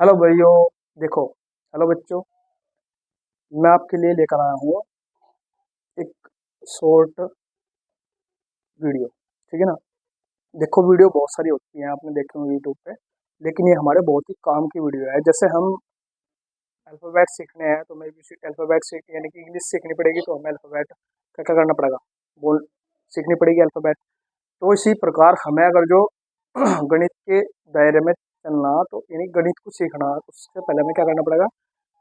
Hello भाइयों। देखो, hello बच्चों। मैं आपके लिए लेकर आया हूँ एक शॉर्ट वीडियो। ठीक है ना। देखो, वीडियो बहुत सारी होती हैं, आपने देखे होंगे यूट्यूब पे। लेकिन ये हमारे बहुत ही काम की वीडियो है। जैसे हम अल्फ़ाबेट सीखने हैं तो हमें भी अल्फ़ाबेट सीख यानी कि इंग्लिश सीखनी पड़ेगी, तो हमें अल्फ़ाबेट क्या क्या करना पड़ेगा, बोल सीखनी पड़ेगी अल्फ़ाबेट। तो इसी प्रकार हमें अगर जो गणित के दायरे में चलना, तो यानी गणित को सीखना, तो उससे पहले हमें क्या करना पड़ेगा।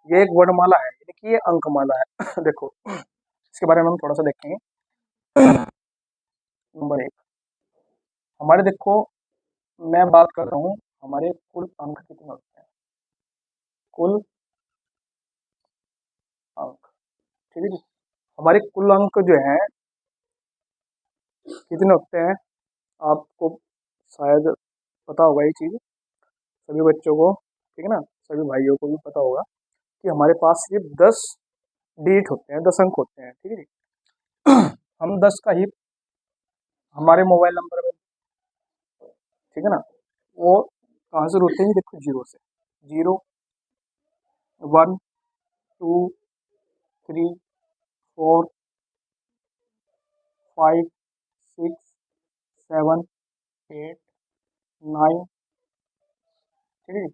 ये एक वर्णमाला है, यानी कि ये अंकमाला है। देखो, इसके बारे में हम थोड़ा सा देखेंगे। नंबर एक, हमारे देखो, मैं बात कर रहा हूँ हमारे कुल अंक कितने होते हैं। कुल अंक, ठीक है जी। हमारे कुल अंक जो है कितने होते हैं, आपको शायद पता होगा ये चीज़, सभी बच्चों को, ठीक है ना, सभी भाइयों को भी पता होगा कि हमारे पास सिर्फ 10 डिजिट होते हैं, 10 अंक होते हैं, ठीक है जी। हम 10 का ही हमारे मोबाइल नंबर में, ठीक है ना, वो कहाँ से होते हैं, देखो, जीरो से। Zero, one, two, three, four, five, six, seven, eight, nine, ठीक है जी।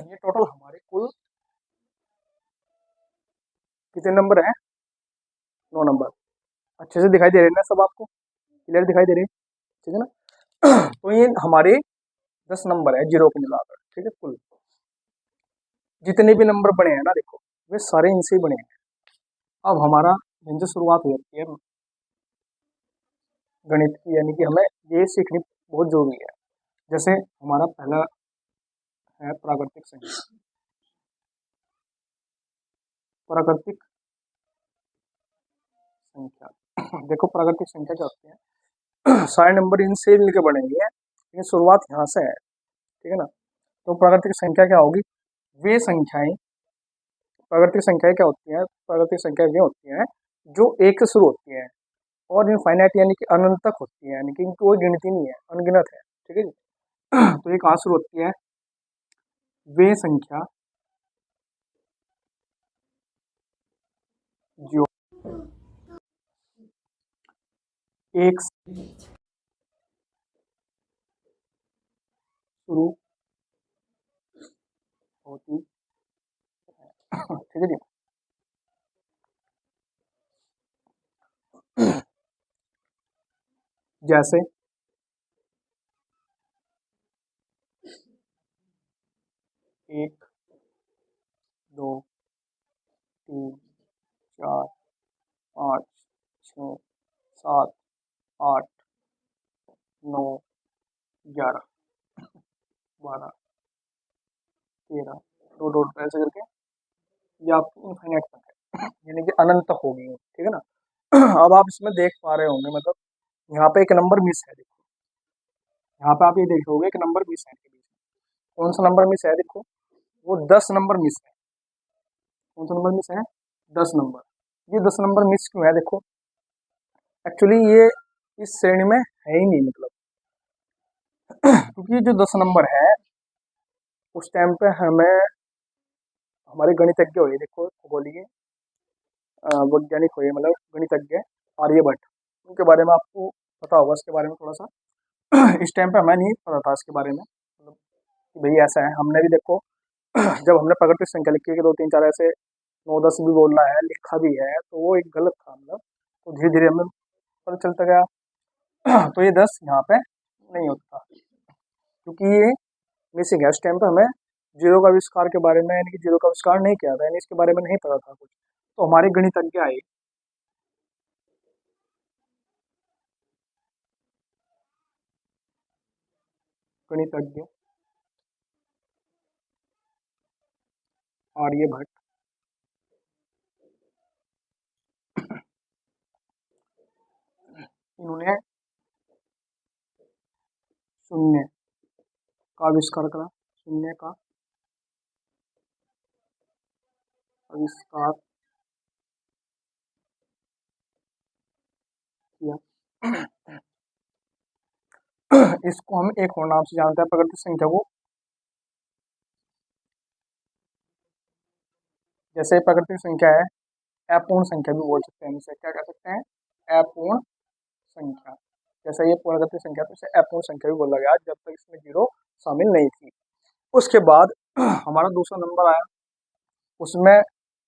ये टोटल हमारे कुल कितने नंबर हैं, 9 नंबर। अच्छे से दिखाई दे रहे हैं ना सब आपको, क्लियर दिखाई दे रहे हैं, ठीक है ना। तो ये हमारे 10 नंबर है जीरो को मिलाकर, ठीक है। कुल जितने भी नंबर बने हैं ना, देखो, वे सारे इनसे ही बने हैं। अब हमारा जिनसे शुरुआत हो जाती है गणित की, यानी कि हमें ये सीखनी बहुत जरूरी है। जैसे हमारा पहला है प्राकृतिक संख्या। प्राकृतिक संख्या देखो, प्राकृतिक संख्या क्या होती है। सारे नंबर इनसे मिलकर बनेंगे, लेकिन शुरुआत यहाँ से है, ठीक है ना। तो प्राकृतिक संख्या क्या होगी, वे संख्याएं, प्राकृतिक संख्याएं क्या होती हैं, प्राकृतिक संख्या वे होती हैं जो एक से शुरू होती हैं और इनफाइनाइट यानी कि अनंत तक होती है, यानी कि इनकी कोई गिनती नहीं है, अनगिनत है, ठीक है जी। तो ये कहाँ शुरू होती है, वे संख्या जो एक से शुरू होती है, ठीक है जी। जैसे एक, दो, तीन, चार, पाँच, छः, सात, आठ, नौ, 11, 12, 13, दो दो ऐसे करके ये आपकी इनफाइनाइट तक है, यानी कि अनंत तक होगी, ठीक है ना। अब आप इसमें देख पा रहे होंगे, मतलब यहाँ पे एक नंबर मिस है, देखो, यहाँ पे आप ये देखोगे एक नंबर मिस है इनके बीच में। कौन सा नंबर मिस है, देखो, वो 10 नंबर मिस है। कौन सा नंबर मिस है, 10 नंबर। ये 10 नंबर मिस क्यों है, देखो, एक्चुअली ये इस श्रेणी में है ही नहीं, मतलब क्योंकि जो 10 नंबर है उस टाइम पे हमें हमारे गणितज्ञ हुए, देखो, खगोलीय वैज्ञानिक हुए, मतलब गणितज्ञ आर्यभट्ट, उनके बारे में आपको पता होगा, इसके बारे में थोड़ा सा। इस टाइम पे हमें नहीं पता था इसके बारे में, मतलब कि भाई ऐसा है। हमने भी देखो, जब हमने प्राकृतिक संख्या लिखी है कि 2 3 4 ऐसे 9 10 भी बोलना है, लिखा भी है, तो वो एक गलत था, मतलब तो धीरे धीरे हमें पता चलता गया। तो ये 10 यहाँ पे नहीं होता, क्योंकि ये मिसिंग है। उस टाइम पे हमें जीरो का आविष्कार के बारे में, यानी कि जीरो का आविष्कार नहीं किया था, यानी इसके बारे में नहीं पता था कुछ। तो हमारे गणितज्ञ आए, गणितज्ञ आर्यभट्ट, इन्होंने शून्य का आविष्कार करा, शून्य का आविष्कार किया। इसको हम एक और नाम से जानते हैं, प्राकृतिक संख्या को जैसे प्राकृतिक संख्या है, अपूर्ण संख्या भी बोल सकते हैं हम इसे, क्या कह सकते हैं, अपूर्ण संख्या। जैसे ये प्राकृतिक संख्या, तो इसे अपूर्ण संख्या भी बोला गया जब तक इसमें जीरो शामिल नहीं थी। उसके बाद हमारा दूसरा नंबर आया, उसमें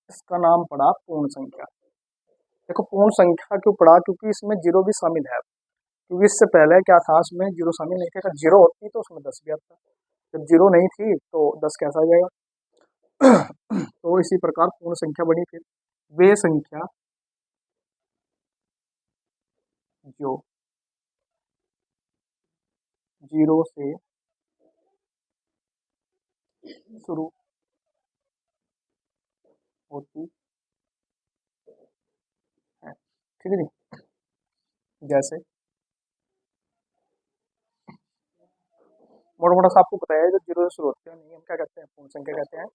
इसका नाम पड़ा पूर्ण संख्या। देखो पूर्ण संख्या क्यों पड़ा, क्योंकि इसमें जीरो भी शामिल है। क्योंकि इससे पहले क्या था, उसमें जीरो शामिल नहीं थे। अगर जीरो होती तो उसमें 10 भी आता, जब जीरो नहीं थी तो 10 कैसा आ जाएगा। तो इसी प्रकार पूर्ण संख्या बनी। फिर वे संख्या जो जीरो से शुरू होती है, ठीक है जी। जैसे मोटा मोटा सा आपको पता है, जो जीरो से शुरू होते हैं नहीं हम क्या कहते हैं, पूर्ण संख्या कहते हैं।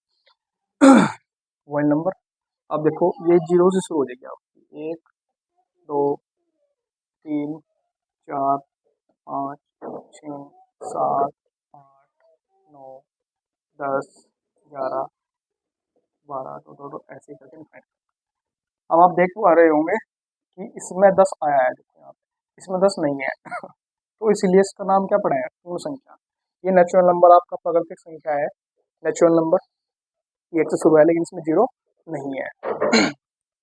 One number. अब देखो ये जीरो से शुरू हो जाएगी आपकी, एक, दो, तीन, चार, पाँच, छः, सात, आठ, नौ, 10, 11, 12, दो ऐसे करके इनफाइनाइट। अब आप देख पा रहे होंगे कि इसमें 10 आया है, देखो यहाँ पे इसमें 10 नहीं है। तो इसीलिए इसका नाम क्या पड़ा है, पूर्ण संख्या। ये नेचुरल नंबर आपका प्राकृतिक संख्या है, नेचुरल नंबर, ये एक से शुरू है लेकिन इसमें जीरो नहीं है।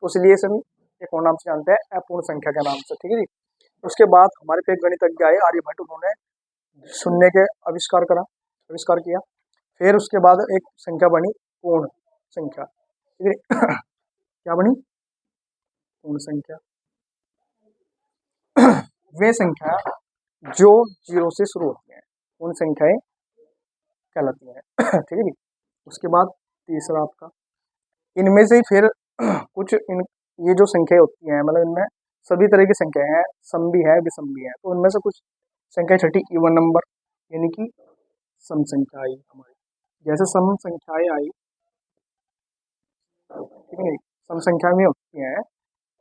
तो इसलिए इसे हम एक और नाम से जानते हैं, अपूर्ण संख्या के नाम से, ठीक है जी। उसके बाद हमारे पे एक गणितज्ञ आए आर्यभट्ट, उन्होंने शून्य के आविष्कार किया। फिर उसके बाद एक संख्या बनी पूर्ण संख्या, ठीक है। क्या बनी, पूर्ण संख्या। वे संख्या जो जीरो से शुरू होती है पूर्ण संख्याएं कहलाती हैं। ठीक है जी। उसके बाद तीसरा आपका, इनमें से ही फिर कुछ ये जो संख्याएं होती हैं, मतलब इनमें सभी तरह की संख्याएं हैं, सम भी है विषम भी है। तो उनमें से कुछ संख्या छठी इवन नंबर, यानी कि सम संख्या आई हमारी। जैसे सम संख्याएं आई, ठीक है, सम संख्या में होती हैं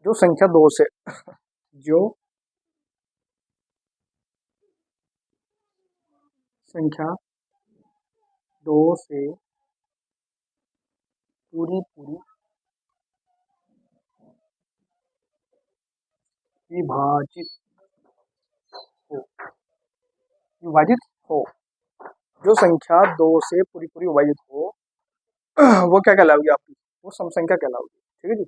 जो संख्या दो से जो संख्या दो से पूरी पूरी विभाजित हो, विभाजित हो, जो संख्या दो से पूरी पूरी विभाजित हो, वो क्या कहलाओगी आपकी, वो सम संख्या कहलाओगी, ठीक है जी।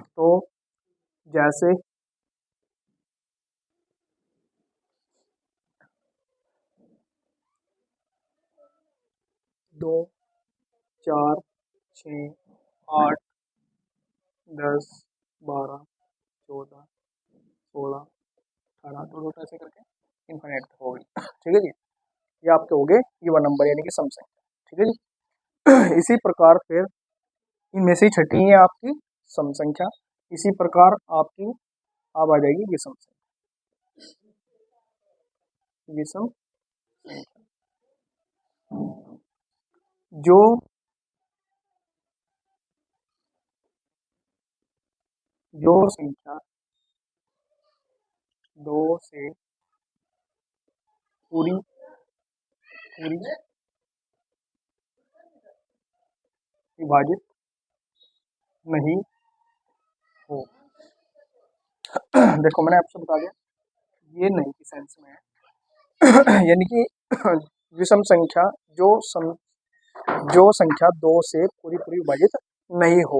तो जैसे दो, चार, छ, 8, 10, 12, 14, 16, 18, दो ऐसे करके इनफाइनाइट तक होगी, ठीक है जी। ये आपके हो गए इवन नंबर यानी कि सम संख्या, ठीक है जी। इसी प्रकार फिर इनमें से छठी है आपकी सम संख्या। इसी प्रकार आपकी अब आ जाएगी विषम संख्या, विषम संख्या जो जो संख्या दो से पूरी पूरी विभाजित नहीं हो। देखो मैंने आपसे बता दिया, ये नहीं की सेंस में है। यानी कि विषम संख्या जो संख्या दो से पूरी पूरी विभाजित नहीं हो,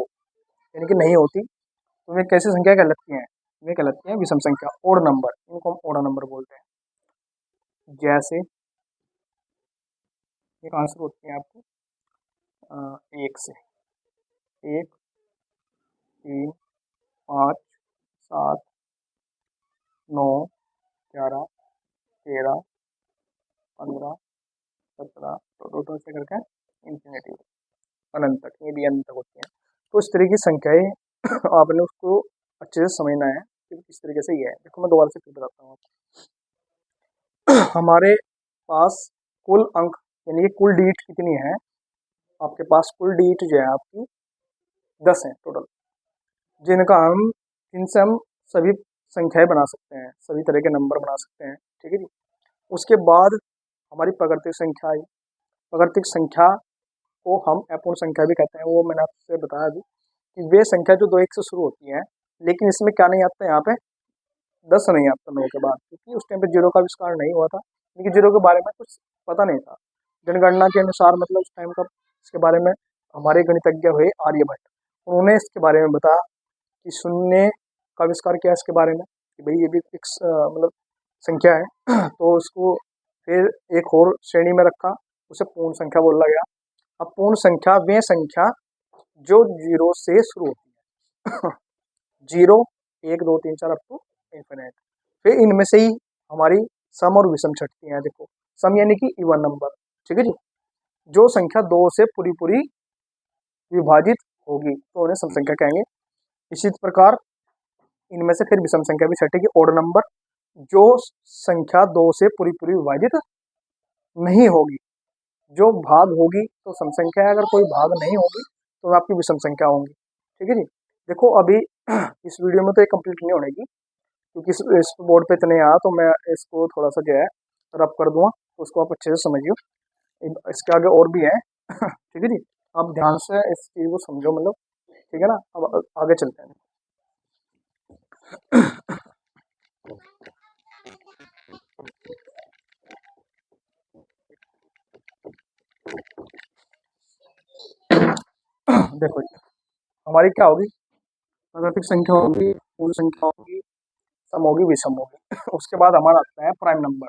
यानी कि नहीं होती, तो वे कैसी संख्या कहलाती हैं, वे कहलाती हैं विषम संख्या, ओड नंबर, इनको हम ओड नंबर बोलते हैं। जैसे ये कहाँ से होती है आपको, एक से, एक, तीन, पाँच, सात, नौ, 11, 13, 15, 17, तो ऐसे करके इंफिनिटी अनंत तक, ये भी अनंत तक होती हैं। तो इस तरह की संख्याएं आपने उसको अच्छे से समझना है कि किस तरीके से ये है। देखो मैं दोबारा से फिर बताता हूँ आपको। हमारे पास कुल अंक यानी कि कुल डिजिट कितनी है, आपके पास कुल डिजिट जो है आपकी 10 है टोटल, जिनसे हम सभी संख्याएं बना सकते हैं, सभी तरह के नंबर बना सकते हैं, ठीक है जी। उसके बाद हमारी प्राकृतिक संख्या आई। प्राकृतिक संख्या को हम अपूर्ण संख्या भी कहते हैं। वो मैंने आपसे बताया अभी कि वे संख्या जो 2 1 से शुरू होती है, लेकिन इसमें क्या नहीं आता, यहाँ पे 10 नहीं आता 9 के बाद, क्योंकि उस टाइम पे जीरो का आविष्कार नहीं हुआ था, क्योंकि जीरो के बारे में कुछ पता नहीं था। जनगणना के अनुसार मतलब उस टाइम का इसके बारे में हमारे गणितज्ञ हुए आर्यभट्ट, उन्होंने इसके बारे में बताया कि शून्य का आविष्कार किया इसके बारे में कि भाई ये भी एक मतलब संख्या है। तो उसको फिर एक और श्रेणी में रखा, उसे पूर्ण संख्या बोला गया। अब पूर्ण संख्या वे संख्या जो जीरो से शुरू होती है। Zero 1 2 3 4 up to infinite. फिर इनमें से ही हमारी सम और विषम छटती हैं। देखो सम यानी कि इवन नंबर, ठीक है जी, जो संख्या 2 से पूरी पूरी विभाजित होगी तो उन्हें सम संख्या कहेंगे। इसी प्रकार इनमें से फिर विषम संख्या भी छटेगी, ओड नंबर, जो संख्या 2 से पूरी पूरी विभाजित नहीं होगी। जो भाग होगी तो सम संख्या है, अगर कोई भाग नहीं होगी तो आपकी विषम संख्या होंगी, ठीक है जी। देखो अभी इस वीडियो में तो ये कंप्लीट नहीं होगी, क्योंकि इस बोर्ड पे इतने आया, तो मैं इसको थोड़ा सा जो है रब कर दूंगा, तो उसको आप अच्छे से समझियो। इसके आगे और भी है। ठीक है जी, आप ध्यान से इस चीज को समझो, मतलब ठीक है ना। अब आगे चलते हैं। देखो जी, हमारी क्या होगी, प्राकृतिक संख्या होगी, पूर्ण संख्या होगी, सम होगी, विषम होगी। उसके बाद हमारा आता है प्राइम नंबर।